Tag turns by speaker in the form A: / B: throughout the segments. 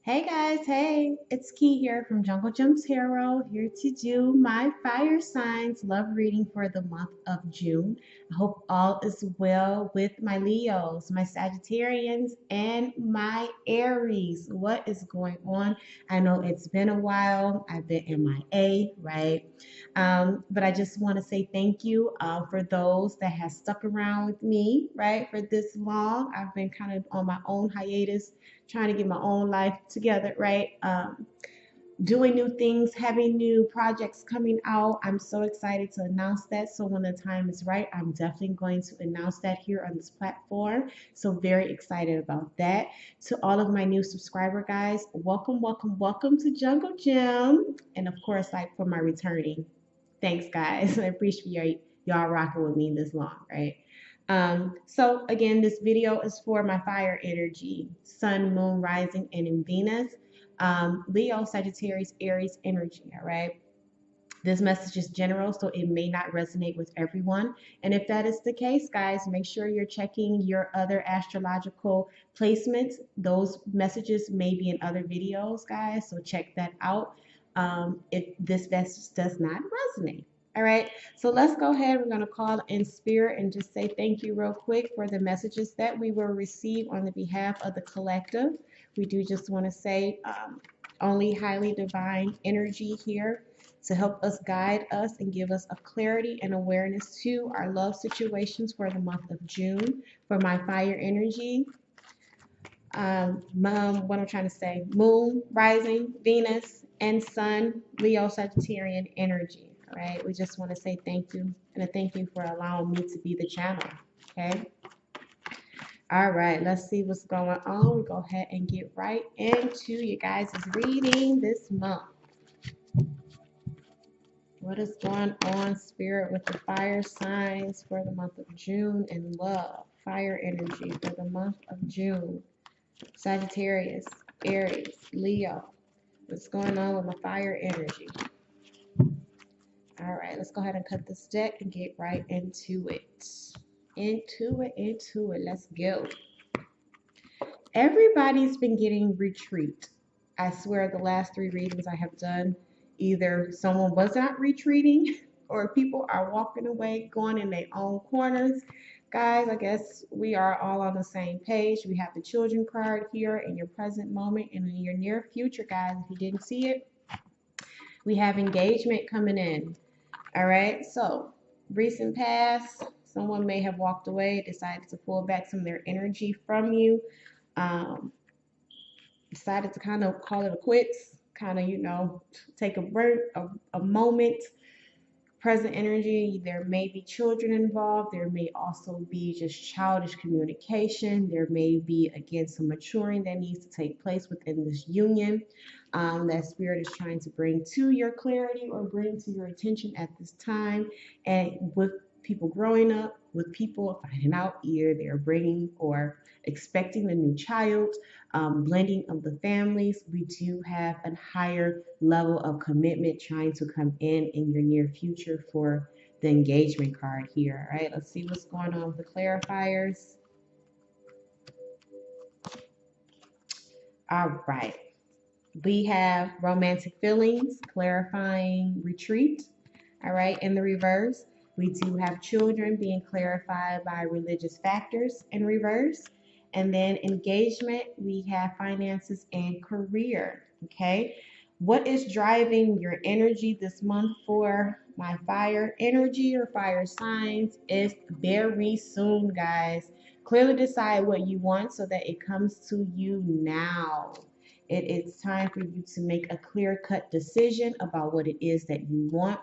A: Hey guys, hey, it's Key here from Jungle Gems Tarot, here to do my fire signs love reading for the month of June. I hope all is well with my Leos, my Sagittarians, and my Aries. What is going on? I know it's been a while. I've been MIA, right? But I just want to say thank you for those that have stuck around with me, right, for this long. I've been kind of on my own hiatus trying to get my own life together, right? Doing new things, having new projects coming out. I'm so excited to announce that. So when the time is right, I'm definitely going to announce that here on this platform. So very excited about that. To all of my new subscriber guys, welcome, welcome, welcome to Jungle Gym. And of course, like for my returning. Thanks, guys. I appreciate y'all rocking with me this long, right? So again, this video is for my fire energy, sun, moon, rising, and in Venus. Leo, Sagittarius, Aries energy, all right? This message is general, so it may not resonate with everyone. And if that is the case, guys, make sure you're checking your other astrological placements. Those messages may be in other videos, guys, so check that out if this message does not resonate. All right, so let's go ahead. We're going to call in spirit and just say thank you real quick for the messages that we will receive on the behalf of the collective. We do just want to say only highly divine energy here to help us guide us and give us a clarity and awareness to our love situations for the month of June. For my fire energy, what I'm trying to say, moon, rising, Venus, and sun, Leo, Sagittarian energy. All right, we just want to say thank you and a thank you for allowing me to be the channel. Okay. All right, let's see what's going on. We'll go ahead and get right into you guys' reading this month. What is going on, Spirit, with the fire signs for the month of June and love? Fire energy for the month of June. Sagittarius, Aries, Leo. What's going on with my fire energy? All right, let's go ahead and cut this deck and get right into it. Into it. Let's go. Everybody's been getting retreat. I swear the last three readings I have done, either someone was not retreating or people are walking away, going in their own corners. Guys, I guess we are all on the same page. We have the children card here in your present moment and in your near future, guys. If you didn't see it, we have engagement coming in. All right, so recent past, someone may have walked away, decided to pull back some of their energy from you. Decided to kind of call it a quits, kind of, take a break, a moment. Present energy, there may be children involved. There may also be just childish communication. There may be, again, some maturing that needs to take place within this union that spirit is trying to bring to your clarity or bring to your attention at this time. And with people growing up, with people finding out either they're bringing or expecting a new child, blending of the families, we do have a higher level of commitment trying to come in your near future for the engagement card here. All right, let's see what's going on with the clarifiers. All right, we have romantic feelings, clarifying retreat. All right, in the reverse, we do have children being clarified by religious factors in reverse. And then engagement, we have finances and career. Okay, what is driving your energy this month for my fire energy or fire signs is very soon, guys. Clearly decide what you want so that it comes to you now. It is time for you to make a clear-cut decision about what it is that you want.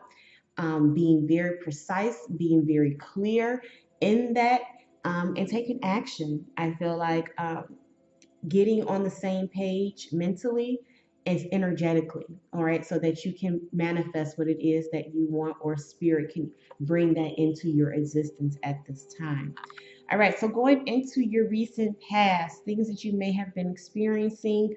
A: Being very precise, being very clear in that, and taking action. I feel like getting on the same page mentally and energetically, all right, so that you can manifest what it is that you want, or spirit can bring that into your existence at this time. All right, so going into your recent past, things that you may have been experiencing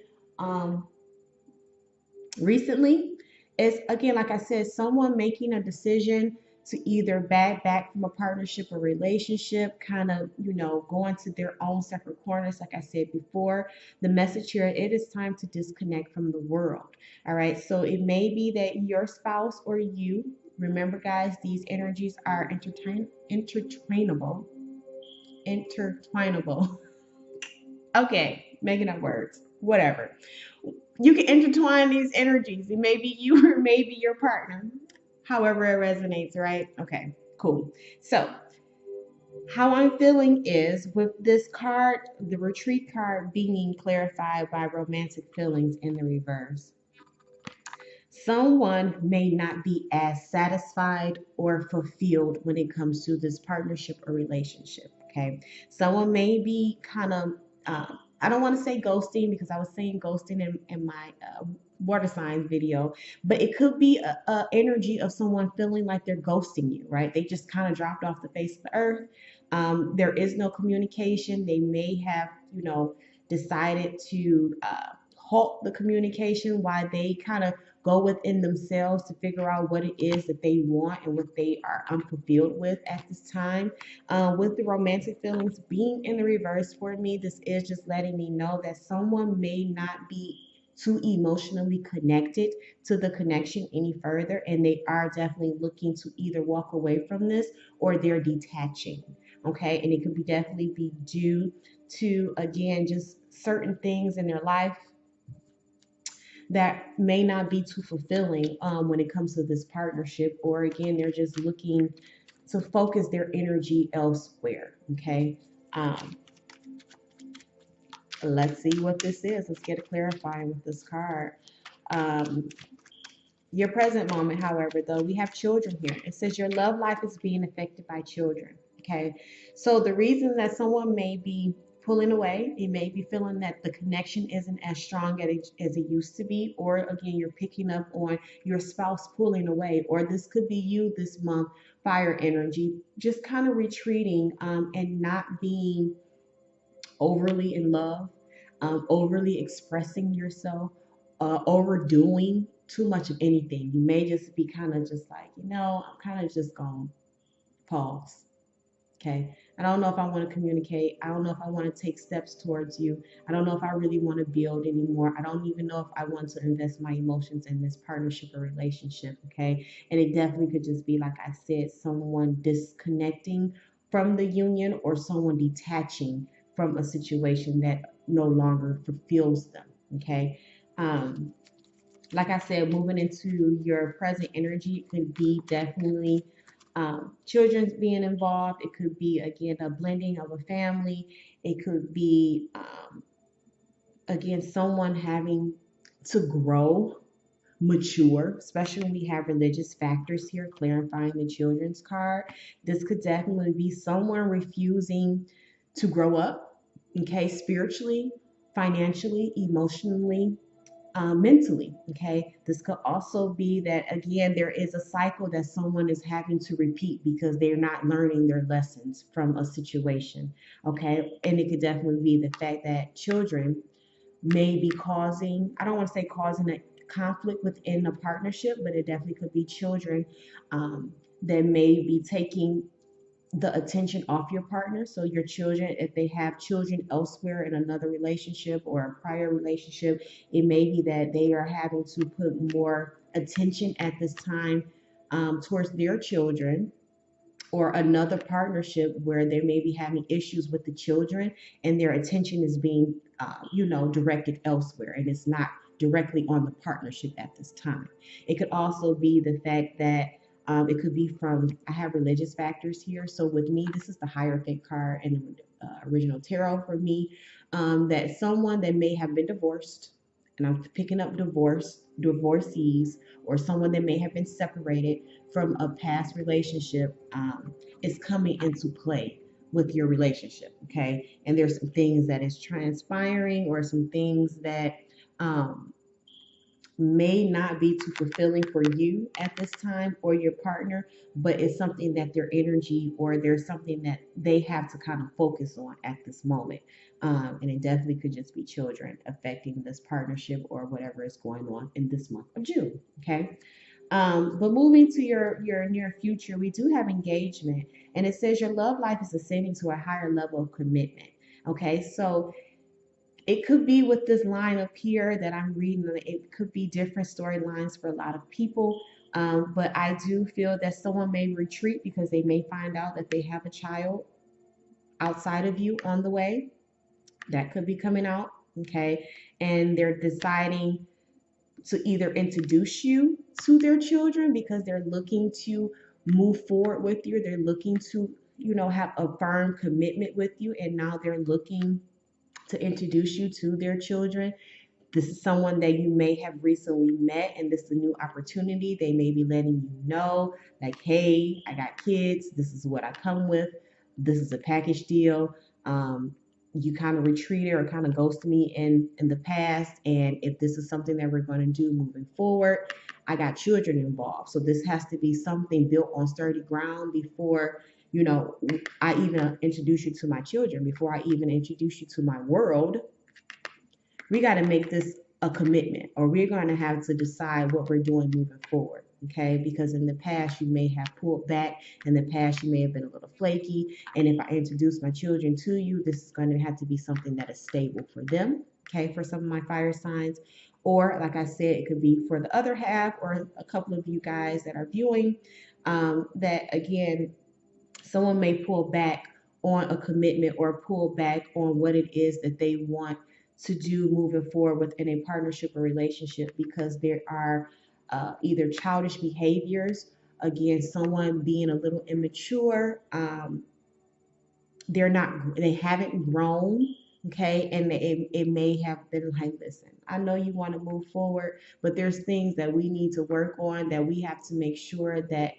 A: recently is, again, like I said, someone making a decision to either back from a partnership or relationship, kind of, going to their own separate corners. Like I said before, the message here, it is time to disconnect from the world. All right. So it may be that your spouse or you, remember guys, these energies are intertwinable. Intertwinable. Okay, making up words. Whatever. You can intertwine these energies. It may be you or maybe your partner. However it resonates, right? Okay, cool. So how I'm feeling is with this card, the retreat card being clarified by romantic feelings in the reverse. Someone may not be as satisfied or fulfilled when it comes to this partnership or relationship. Okay. Someone may be kind of, I don't want to say ghosting because I was saying ghosting in my water signs video, but it could be a energy of someone feeling like they're ghosting you, right? They just kind of dropped off the face of the earth. There is no communication. They may have, decided to halt the communication while they kind of go within themselves to figure out what it is that they want and what they are unfulfilled with at this time. With the romantic feelings being in the reverse for me, this is just letting me know that someone may not be too emotionally connected to the connection any further, and they are definitely looking to either walk away from this or they're detaching. Okay, and it could be definitely be due to, again, just certain things in their life that may not be too fulfilling when it comes to this partnership, or again, they're just looking to focus their energy elsewhere. Okay. Let's see what this is. Let's get it clarifying with this card. Um, your present moment, however, though, we have children here. It says your love life is being affected by children. Okay. So the reason that someone may be pulling away, it may be feeling that the connection isn't as strong as it used to be, or again, you're picking up on your spouse pulling away, or this could be you this month, fire energy, just kind of retreating and not being overly in love, overly expressing yourself, overdoing too much of anything. You may just be kind of just like, I'm kind of just going to pause. Okay. I don't know if I want to communicate. I don't know if I want to take steps towards you. I don't know if I really want to build anymore. I don't even know if I want to invest my emotions in this partnership or relationship. Okay. And it definitely could just be, like I said, someone disconnecting from the union or someone detaching from a situation that no longer fulfills them. Okay. Um, like I said, moving into your present energy, it could be definitely children's being involved. It could be, again, a blending of a family. It could be, again, someone having to grow, mature, especially when we have religious factors here, clarifying the children's card. This could definitely be someone refusing to grow up, okay, spiritually, financially, emotionally, mentally. Okay, this could also be that, again, there is a cycle that someone is having to repeat because they're not learning their lessons from a situation. Okay, and it could definitely be the fact that children may be causing, I don't want to say causing a conflict within a partnership, but it definitely could be children that may be taking the attention off your partner. So your children, if they have children elsewhere in another relationship or a prior relationship, it may be that they are having to put more attention at this time towards their children, or another partnership where they may be having issues with the children and their attention is being, directed elsewhere, and it's not directly on the partnership at this time. It could also be the fact that it could be from, I have religious factors here. So with me, this is the Hierophant card and the original tarot for me, that someone that may have been divorced, and I'm picking up divorcees, or someone that may have been separated from a past relationship, is coming into play with your relationship. Okay. And there's some things that is transpiring, or some things that um, may not be too fulfilling for you at this time or your partner, but it's something that their energy, or there's something that they have to kind of focus on at this moment. And it definitely could just be children affecting this partnership or whatever is going on in this month of June. Okay. But moving to your near future, we do have engagement, and it says your love life is ascending to a higher level of commitment. Okay, so it could be with this line up here that I'm reading. It could be different storylines for a lot of people. But I do feel that someone may retreat because they may find out that they have a child outside of you on the way. That could be coming out. Okay, and they're deciding to either introduce you to their children because they're looking to move forward with you. They're looking to, have a firm commitment with you, and now they're looking to introduce you to their children. This is someone that you may have recently met, and this is a new opportunity. They may be letting you know, like, hey, I got kids. This is what I come with. This is a package deal. You kind of retreated or kind of ghosted me in the past. And if this is something that we're going to do moving forward, I got children involved. So this has to be something built on sturdy ground before, I even introduce you to my children, before I even introduce you to my world. We got to make this a commitment, or we're going to have to decide what we're doing moving forward. Okay, because in the past you may have pulled back, in the past you may have been a little flaky, and if I introduce my children to you, this is going to have to be something that is stable for them. Okay, for some of my fire signs, or like I said, it could be for the other half, or a couple of you guys that are viewing, that again, someone may pull back on a commitment or pull back on what it is that they want to do moving forward within a partnership or relationship because there are either childish behaviors, again, someone being a little immature, they haven't grown. Okay, and it may have been like, listen, I know you want to move forward, but there's things that we need to work on, that we have to make sure that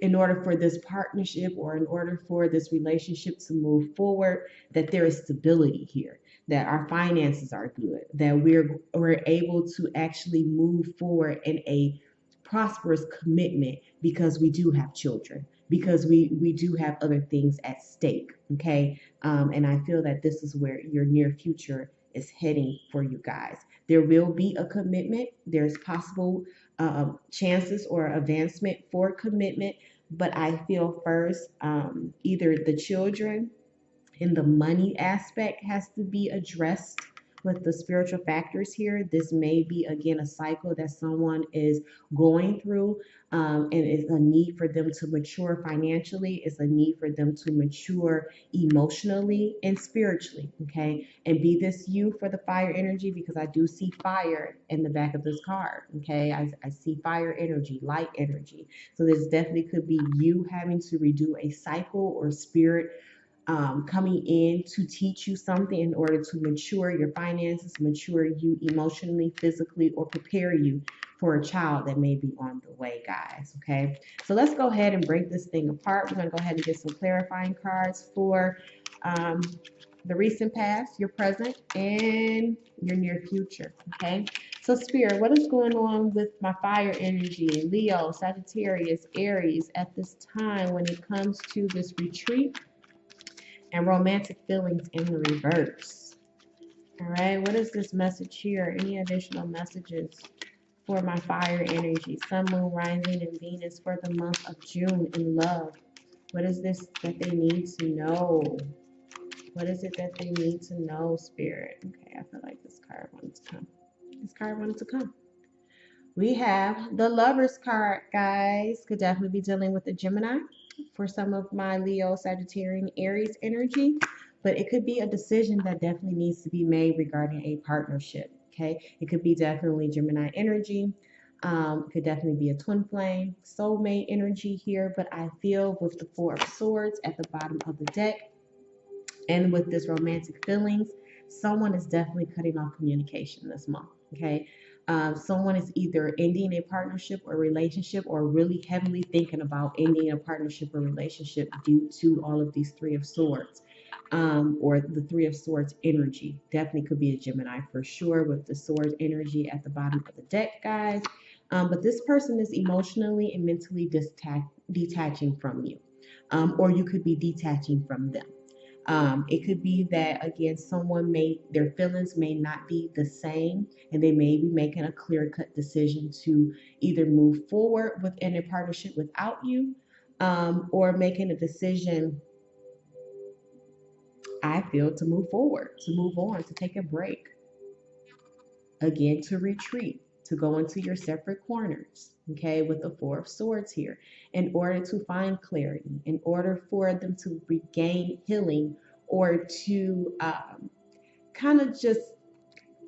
A: in order for this partnership or in order for this relationship to move forward, that there is stability here, that our finances are good, that we're able to actually move forward in a prosperous commitment because we do have children, because we do have other things at stake. Okay, and I feel that this is where your near future is heading for you guys. There will be a commitment. There's possible chances or advancement for commitment, but I feel first, either the children and the money aspect has to be addressed with the spiritual factors here. This may be, again, a cycle that someone is going through, and it's a need for them to mature financially. It's a need for them to mature emotionally and spiritually, okay? And be this you for the fire energy, because I do see fire in the back of this card, okay? I see fire energy, light energy. So this definitely could be you having to redo a cycle, or spirit coming in to teach you something in order to mature your finances, mature you emotionally, physically, or prepare you for a child that may be on the way, guys. Okay, so let's go ahead and break this thing apart. We're going to go ahead and get some clarifying cards for um, the recent past, your present, and your near future. Okay, so Spirit, what is going on with my fire energy, Leo, Sagittarius, Aries at this time when it comes to this retreat and romantic feelings in the reverse? All right, what is this message here? Any additional messages for my fire energy? Sun, Moon, Rising, and Venus for the month of June in love. What is this that they need to know? What is it that they need to know, Spirit? Okay, I feel like this card wanted to come. This card wanted to come. We have the Lovers card, guys. Could definitely be dealing with a Gemini for some of my Leo, Sagittarian, Aries energy, but it could be a decision that definitely needs to be made regarding a partnership. Okay, it could be definitely Gemini energy. Could definitely be a twin flame, soulmate energy here, but I feel with the Four of Swords at the bottom of the deck, and with this romantic feelings, someone is definitely cutting off communication this month. Okay, someone is either ending a partnership or relationship, or really heavily thinking about ending a partnership or relationship due to all of these Three of Swords, or the Three of Swords energy. Definitely could be a Gemini for sure, with the Swords energy at the bottom of the deck, guys. But this person is emotionally and mentally detaching from you, or you could be detaching from them. It could be that, again, their feelings may not be the same, and they may be making a clear cut decision to either move forward within a partnership without you, or making a decision, I feel, to move forward, to move on, to take a break, again, to retreat, to go into your separate corners, okay, with the Four of Swords here, in order to find clarity, in order for them to regain healing, or to kind of just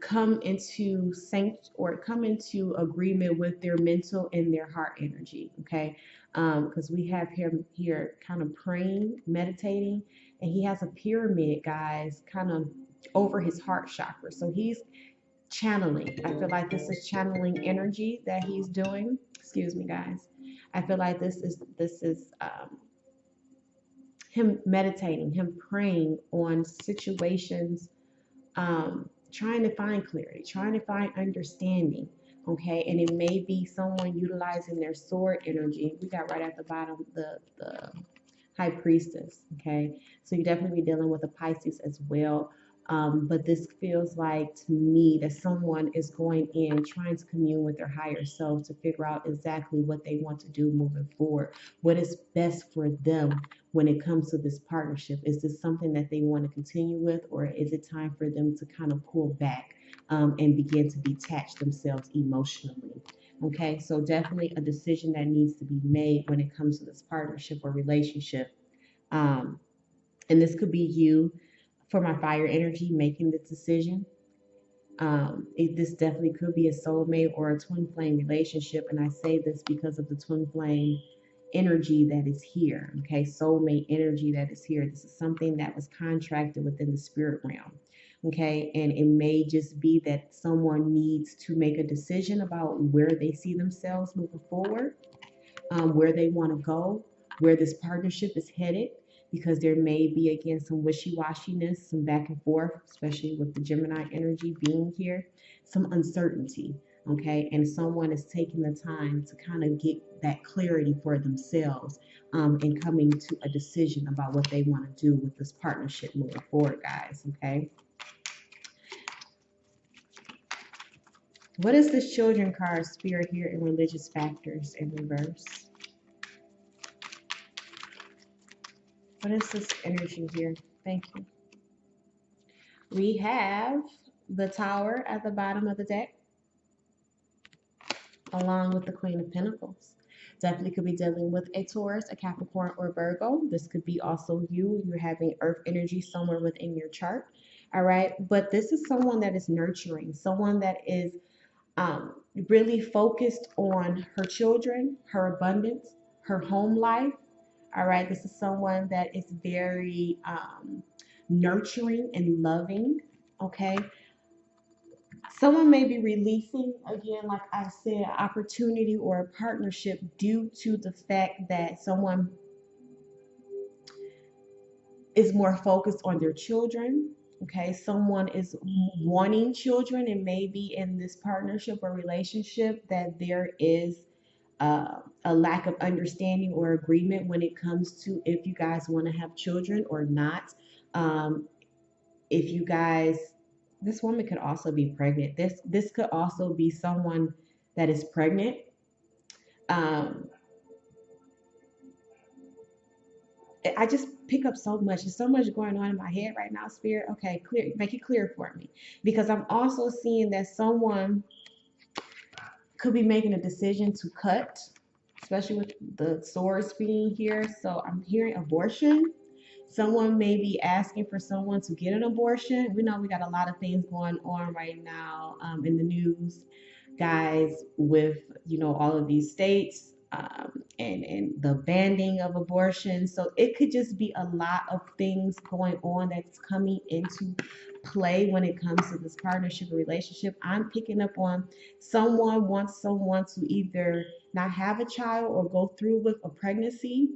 A: come into agreement with their mental and their heart energy, okay? Because we have him here kind of praying, meditating, and he has a pyramid, guys, kind of over his heart chakra. So he's channeling. I feel like this is channeling energy that he's doing. Excuse me, guys. I feel like this is him meditating, him praying on situations, trying to find clarity, trying to find understanding. Okay, and it may be someone utilizing their sword energy. We got right at the bottom the High Priestess. Okay, so you definitely be dealing with a Pisces as well. But this feels like to me that someone is going in trying to commune with their higher self to figure out exactly what they want to do moving forward, what is best for them when it comes to this partnership. Is this something that they want to continue with, or is it time for them to kind of pull back, and begin to detach themselves emotionally? Okay, so definitely a decision that needs to be made when it comes to this partnership or relationship. Um, and this could be you, for my fire energy, making this decision. This definitely could be a soulmate or a twin flame relationship. And I say this because of the twin flame energy that is here. Okay, soulmate energy that is here. This is something that was contracted within the spirit realm. Okay, and it may just be that someone needs to make a decision about where they see themselves moving forward, where they want to go, where this partnership is headed, because there may be, again, some wishy-washiness, some back and forth, especially with the Gemini energy being here, some uncertainty, okay? And someone is taking the time to kind of get that clarity for themselves, and coming to a decision about what they want to do with this partnership moving forward, guys, okay? What is this children card, Spirit, here in religious factors in reverse? What is this energy here? Thank you. We have the Tower at the bottom of the deck, along with the Queen of Pentacles. Definitely could be dealing with a Taurus, a Capricorn, or Virgo. This could be also you're having earth energy somewhere within your chart. All right. But this is someone that is nurturing, someone that is really focused on her children, her abundance, her home life. All right. This is someone that is very nurturing and loving. Okay. Someone may be releasing, again, like I said, an opportunity or a partnership due to the fact that someone is more focused on their children. Okay, someone is wanting children, and maybe in this partnership or relationship that there is a lack of understanding or agreement when it comes to if you guys want to have children or not. If you guys, this woman could also be pregnant. This could also be someone that is pregnant. Um, I just pick up so much. There's so much going on in my head right now, Spirit. Okay, clear, make it clear for me, because I'm also seeing that someone could be making a decision to cut, especially with the swords being here. So I'm hearing abortion. Someone may be asking for someone to get an abortion. We know we got a lot of things going on right now, in the news, guys, with all of these states, and the banning of abortion. So it could just be a lot of things going on that's coming into play when it comes to this partnership or relationship. I'm picking up on someone wants someone to either not have a child or go through with a pregnancy.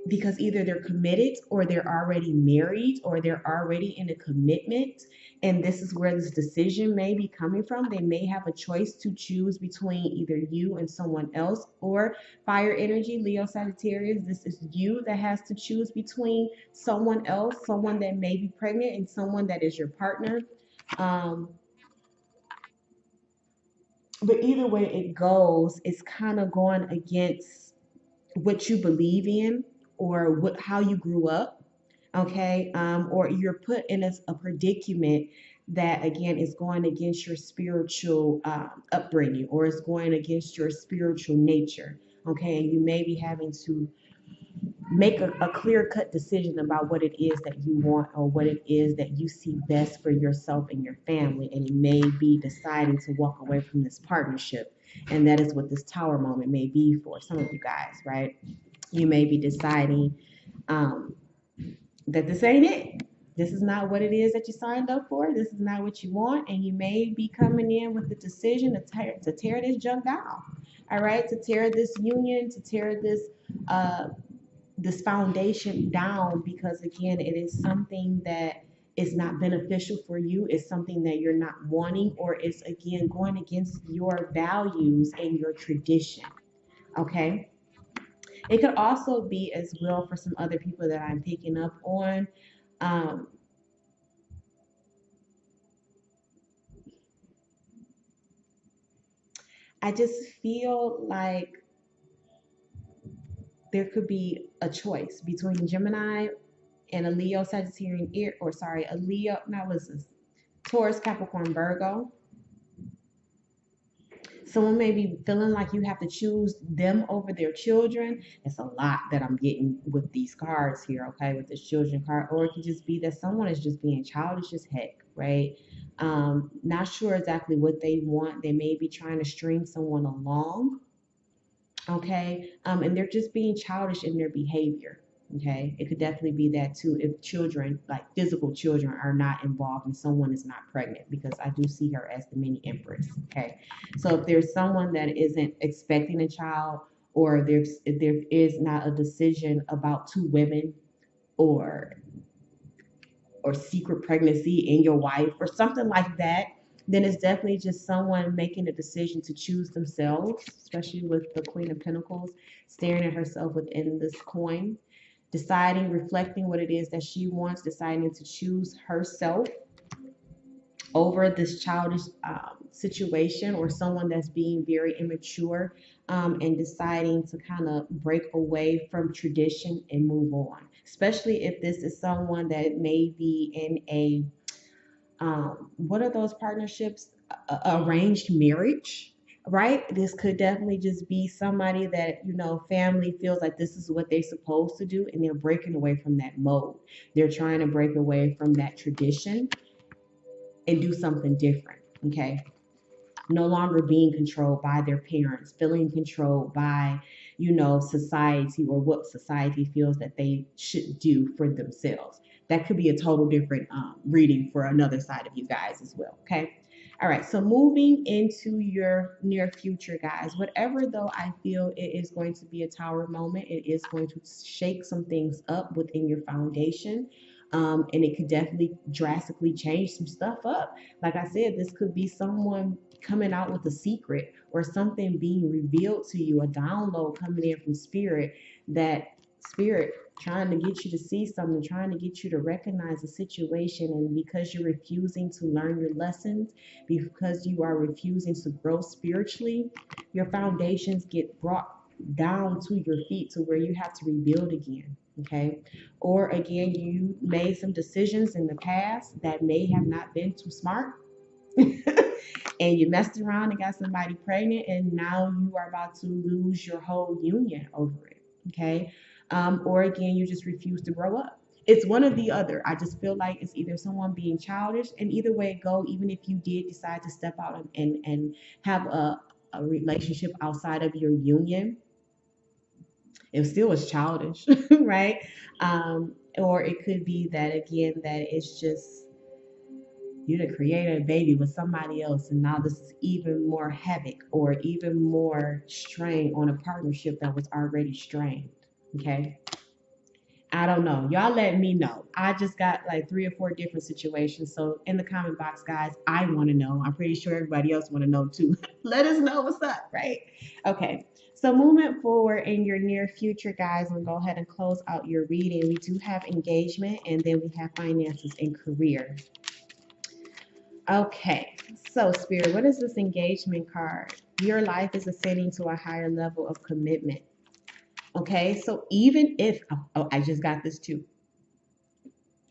A: because either they're committed or they're already married or they're already in a commitment, and this is where this decision may be coming from. They may have a choice to choose between either you and someone else. Or fire energy, Leo, Sagittarius, this is you that has to choose between someone else, someone that may be pregnant, and someone that is your partner. um, but either way it goes, it's kind of going against what you believe in, or how you grew up. Okay. Or you're put in a predicament that again is going against your spiritual upbringing, or is going against your spiritual nature. Okay. And you may be having to make a clear cut decision about what it is that you want, or what it is that you see best for yourself and your family. And it may be deciding to walk away from this partnership. And that is what this tower moment may be for some of you guys, right? You may be deciding um, that this ain't it. This is not what it is that you signed up for. This is not what you want. And you may be coming in with the decision to tear this junk down. All right, to tear this union, to tear this foundation down, because again, it is something that is not beneficial for you. It's something that you're not wanting, or it's again going against your values and your tradition. Okay. It could also be as well for some other people that I'm picking up on. Um, I just feel like there could be a choice between Gemini and a Leo, Sagittarian, or sorry, a Leo, no, what's this? Taurus, Capricorn, Virgo. Someone may be feeling like you have to choose them over their children. It's a lot that I'm getting with these cards here, okay, with this children card. Or it could just be that someone is just being childish as heck, right? Not sure exactly what they want. They may be trying to string someone along, okay? And they're just being childish in their behavior. Okay, it could definitely be that too if children, like physical children, are not involved and someone is not pregnant, because I do see her as the mini empress. Okay, so if there's someone that isn't expecting a child, or if there is not a decision about two women, or secret pregnancy in your wife or something like that, then it's definitely just someone making a decision to choose themselves, especially with the Queen of Pentacles staring at herself within this coin, deciding, reflecting what it is that she wants, deciding to choose herself over this childish situation, or someone that's being very immature, and deciding to kind of break away from tradition and move on. Especially if this is someone that may be in a what are those partnerships? Arranged marriage, right? This could definitely just be somebody that, family feels like this is what they're supposed to do, and they're breaking away from that mode. They're trying to break away from that tradition and do something different. Okay. No longer being controlled by their parents, feeling controlled by, society, or what society feels that they should do for themselves. That could be a total different reading for another side of you guys as well. Okay. All right. So moving into your near future, guys, whatever though I feel it is going to be a tower moment, it is going to shake some things up within your foundation. And it could definitely drastically change some stuff up. Like I said, this could be someone coming out with a secret, or something being revealed to you, a download coming in from spirit, that spirit trying to get you to see something, trying to get you to recognize a situation. And because you're refusing to learn your lessons, because you are refusing to grow spiritually, your foundations get brought down to your feet to where you have to rebuild again. Okay. Or again, you made some decisions in the past that may have not been too smart. And you messed around and got somebody pregnant, and now you are about to lose your whole union over it. Okay. Or again, you just refuse to grow up. It's one or the other. I just feel like it's either someone being childish, and either way it go, even if you did decide to step out and have a relationship outside of your union, it still was childish, right? Or it could be that again, that it's just you to create a baby with somebody else, and now this is even more havoc, or even more strain on a partnership that was already strained. Okay. I don't know. Y'all let me know. I just got like 3 or 4 different situations. So in the comment box, guys, I want to know. I'm pretty sure everybody else want to know too. Let us know what's up, right? Okay. So moving forward in your near future, guys, we'll go ahead and close out your reading. We do have engagement and then we have finances and career. Okay. So Spirit, what is this engagement card? Your life is ascending to a higher level of commitment. Okay. So even if, oh, I just got this too.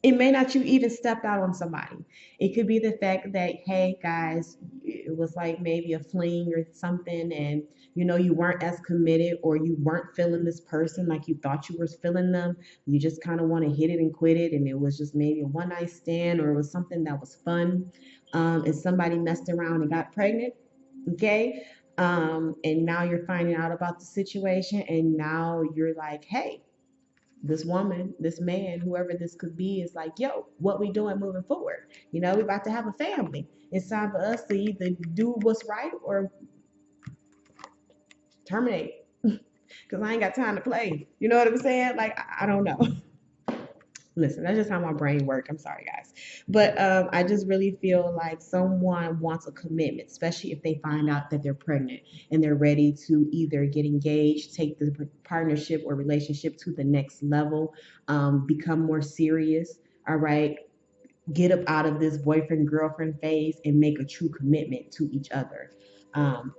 A: It may not you even stepped out on somebody. It could be the fact that, hey guys, it was like maybe a fling or something, and you weren't as committed, or you weren't feeling this person like you thought you were feeling them. You just kind of want to hit it and quit it, and it was just maybe a one night stand, or it was something that was fun, and somebody messed around and got pregnant. Okay. And now you're finding out about the situation, and now you're like, hey, this woman, this man, whoever this could be, is like, yo, what we doing moving forward? We about to have a family. It's time for us to either do what's right or terminate. Because I ain't got time to play. You know what I'm saying? Like, I don't know. Listen, that's just how my brain works. I'm sorry, guys. But I just really feel like someone wants a commitment, especially if they find out that they're pregnant and they're ready to either get engaged, take the partnership or relationship to the next level, become more serious. All right. Get up out of this boyfriend girlfriend phase and make a true commitment to each other. Um,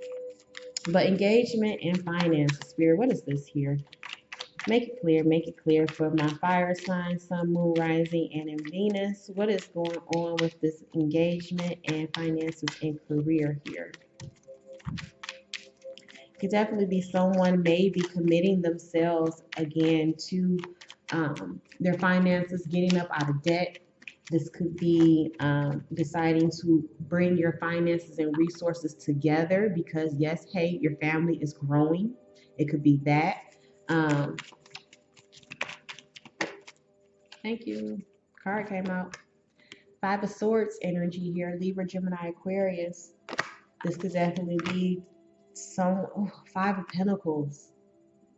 A: but engagement and finance, Spirit, what is this here? Make it clear for my fire sign, sun, moon, rising, and in Venus. What is going on with this engagement and finances and career here? Could definitely be someone maybe committing themselves again to their finances, getting up out of debt. This could be deciding to bring your finances and resources together because, yes, hey, your family is growing. It could be that. Um, Thank you. Card came out. Five of Swords energy here. Libra, Gemini, Aquarius. This could definitely be Five of Pentacles.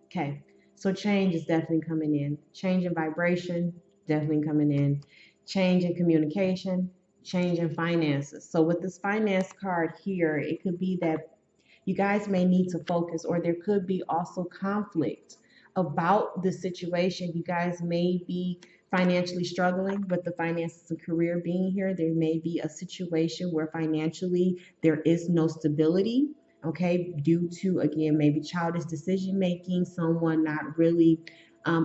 A: Okay. So change is definitely coming in. Change in vibration, definitely coming in. Change in communication, change in finances. So with this finance card here, it could be that you guys may need to focus, or there could be also conflict about the situation. You guys may be financially struggling with the finances and career being here. There may be a situation where financially there is no stability, okay, due to, again, maybe childish decision making, someone not really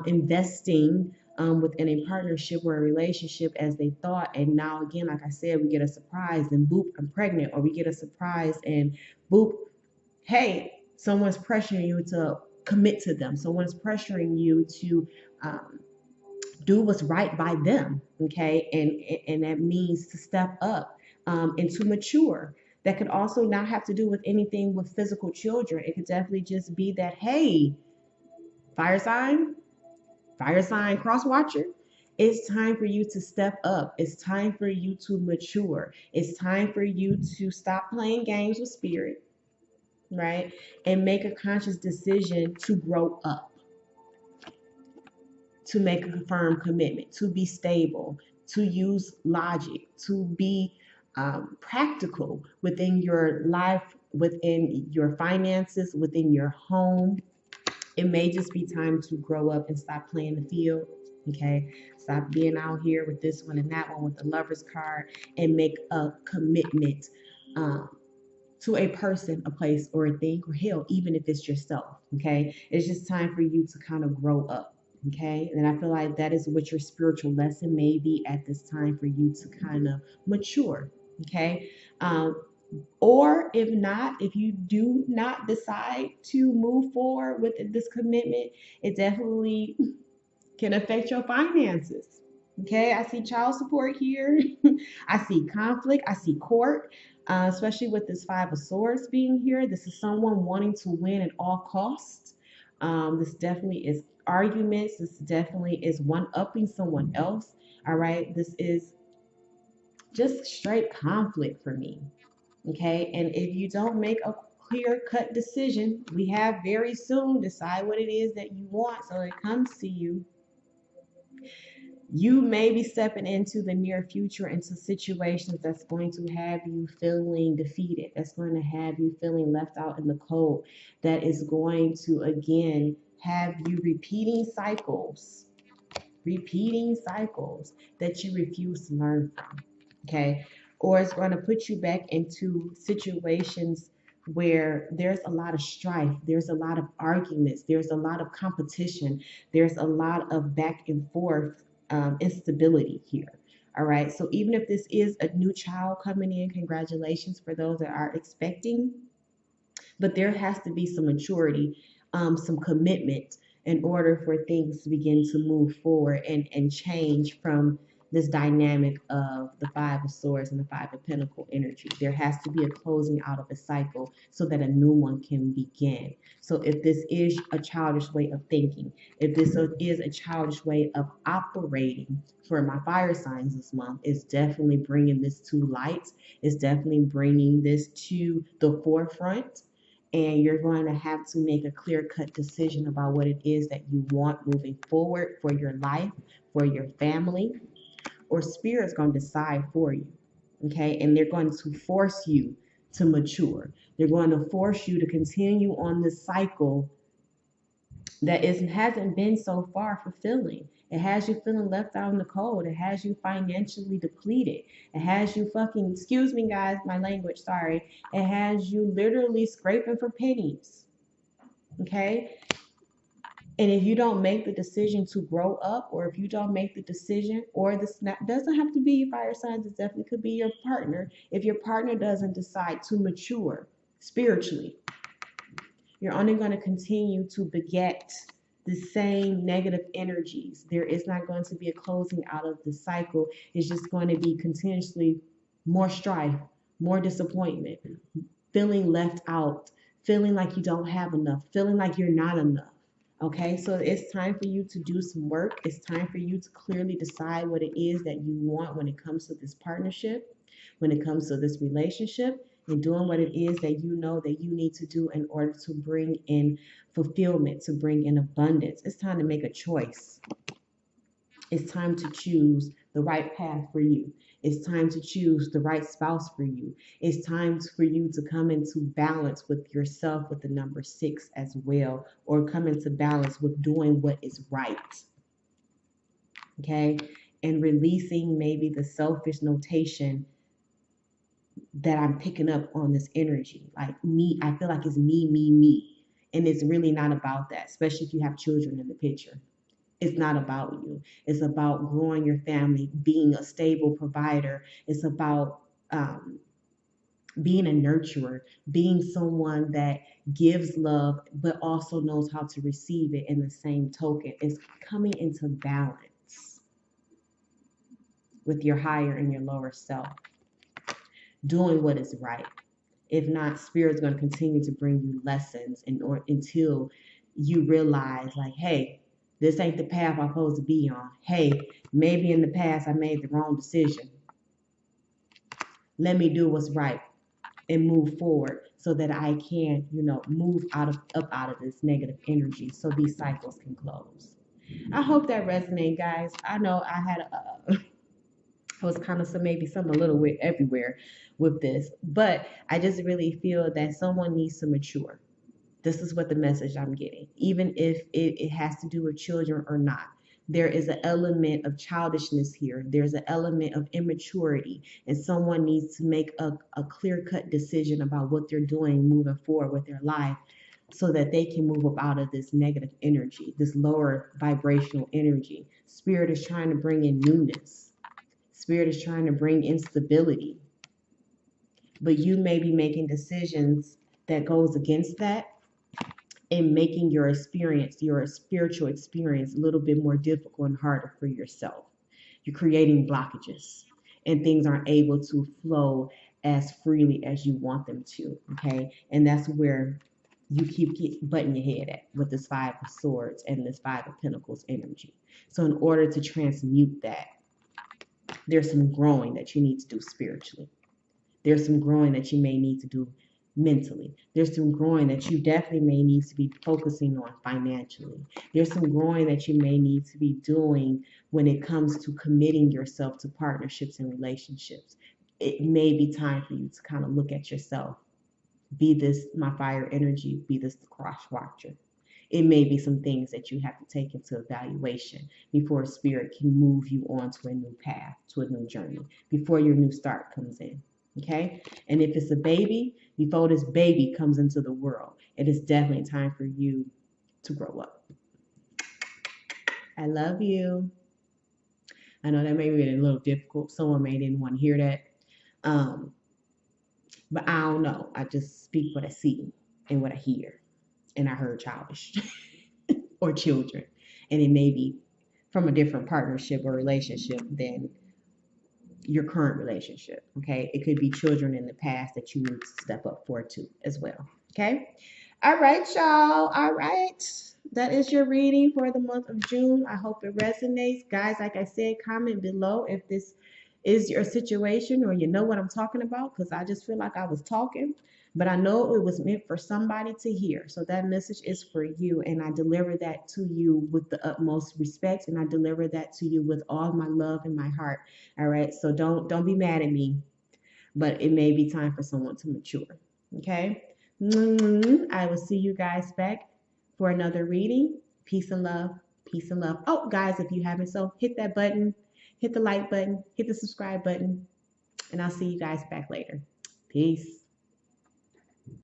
A: investing within a partnership or a relationship as they thought. And now, again, like I said, we get a surprise and boop, I'm pregnant, or we get a surprise and boop, hey, someone's pressuring you to commit to them. Someone's pressuring you to do what's right by them. Okay. And that means to step up and to mature. That could also not have to do with anything with physical children. It could definitely just be that, hey, fire sign, cross watcher. It's time for you to step up. It's time for you to mature. It's time for you to stop playing games with spirit, right? And make a conscious decision to grow up, to make a firm commitment, to be stable, to use logic, to be practical within your life, within your finances, within your home. It may just be time to grow up and stop playing the field. Okay, stop being out here with this one and that one with the lover's card, and make a commitment to a person, a place, or a thing, or hell, even if it's yourself. Okay, it's just time for you to kind of grow up. Okay, and I feel like that is what your spiritual lesson may be at this time, for you to kind of mature. Okay, or if not, if you do not decide to move forward with this commitment, it definitely can affect your finances. Okay, I see child support here. I see conflict. I see court, especially with this Five of Swords being here. This is someone wanting to win at all costs. This definitely is arguments. This definitely is one upping someone else. All right, this is just straight conflict for me. Okay, and if you don't make a clear cut decision, we have very soon, decide what it is that you want so it comes to you. You may be stepping into the near future into situations that's going to have you feeling defeated, that's going to have you feeling left out in the cold, that is going to again have you repeating cycles that you refuse to learn from. Okay. Or it's going to put you back into situations where there's a lot of strife, there's a lot of arguments, there's a lot of competition, there's a lot of back and forth instability here. All right. So even if this is a new child coming in, congratulations for those that are expecting, but there has to be some maturity, some commitment in order for things to begin to move forward and change from this dynamic of the Five of Swords and the Five of Pentacle energy. There has to be a closing out of a cycle so that a new one can begin. So if this is a childish way of thinking, if this is a childish way of operating for my fire signs this month, it's definitely bringing this to light. It's definitely bringing this to the forefront, and you're going to have to make a clear-cut decision about what it is that you want moving forward for your life, for your family, or spirit's going to decide for you. Okay, and they're going to force you to mature. They're going to force you to continue on this cycle that hasn't been so far fulfilling. It has you feeling left out in the cold. It has you financially depleted. It has you fucking, excuse me guys, my language, sorry. It has you literally scraping for pennies. Okay? And if you don't make the decision to grow up, or if you don't make the decision, or the snap doesn't have to be your fire signs, it definitely could be your partner. If your partner doesn't decide to mature spiritually, you're only going to continue to beget the same negative energies. There is not going to be a closing out of the cycle. It's just going to be continuously more strife, more disappointment, feeling left out, feeling like you don't have enough, feeling like you're not enough. Okay, so it's time for you to do some work. It's time for you to clearly decide what it is that you want when it comes to this partnership, when it comes to this relationship, and doing what it is that you know that you need to do in order to bring in fulfillment, to bring in abundance. It's time to make a choice. It's time to choose the right path for you. It's time to choose the right spouse for you. It's time for you to come into balance with yourself with the number 6 as well, or come into balance with doing what is right. Okay? And releasing maybe the selfish notation that I'm picking up on this energy. Like me, I feel like it's me, me, me. And it's really not about that, especially if you have children in the picture. It's not about you. It's about growing your family, being a stable provider. It's about being a nurturer, being someone that gives love, but also knows how to receive it in the same token. It's coming into balance with your higher and your lower self, doing what is right. If not, spirit's going to continue to bring you lessons until you realize, like, hey, this ain't the path I'm supposed to be on. Hey, maybe in the past I made the wrong decision. Let me do what's right and move forward so that I can, move up out of this negative energy so these cycles can close. I hope that resonates, guys. I know I had I was kind of maybe some a little bit everywhere with this, but I just really feel that someone needs to mature. This is what the message I'm getting, even if it has to do with children or not. There is an element of childishness here. There's an element of immaturity, and someone needs to make a clear-cut decision about what they're doing moving forward with their life so that they can move up out of this negative energy, this lower vibrational energy. Spirit is trying to bring in newness. Spirit is trying to bring instability. But you may be making decisions that goes against that, and making your experience, your spiritual experience, a little bit more difficult and harder for yourself. You're creating blockages, and things aren't able to flow as freely as you want them to. Okay, and that's where you keep butting your head at with this Five of Swords and this Five of Pentacles energy. So in order to transmute that, there's some growing that you need to do spiritually. There's some growing that you may need to do mentally. There's some growing that you definitely may need to be focusing on financially. There's some growing that you may need to be doing when it comes to committing yourself to partnerships and relationships. It may be time for you to kind of look at yourself. Be this my fire energy, be this the cross watcher. It may be some things that you have to take into evaluation before spirit can move you on to a new path, to a new journey, before your new start comes in. Okay? And if it's a baby, before this baby comes into the world, it is definitely time for you to grow up. I love you. I know that may be a little difficult. Someone may didn't want to hear that. Um, but I don't know. I just speak what I see and what I hear. And I heard childish or children. And it may be from a different partnership or relationship than your current relationship. Okay. It could be children in the past that you need to step up for too, as well. Okay. All right, y'all. All right. That is your reading for the month of June. I hope it resonates. Guys, like I said, comment below if this is your situation or you know what I'm talking about, because I just feel like I was talking, but I know it was meant for somebody to hear. So that message is for you, and I deliver that to you with the utmost respect, and I deliver that to you with all my love in my heart. All right. So don't be mad at me, but it may be time for someone to mature. Okay. I will see you guys back for another reading. Peace and love. Peace and love. Oh, guys, if you haven't, so hit that button, hit the like button, hit the subscribe button, and I'll see you guys back later. Peace.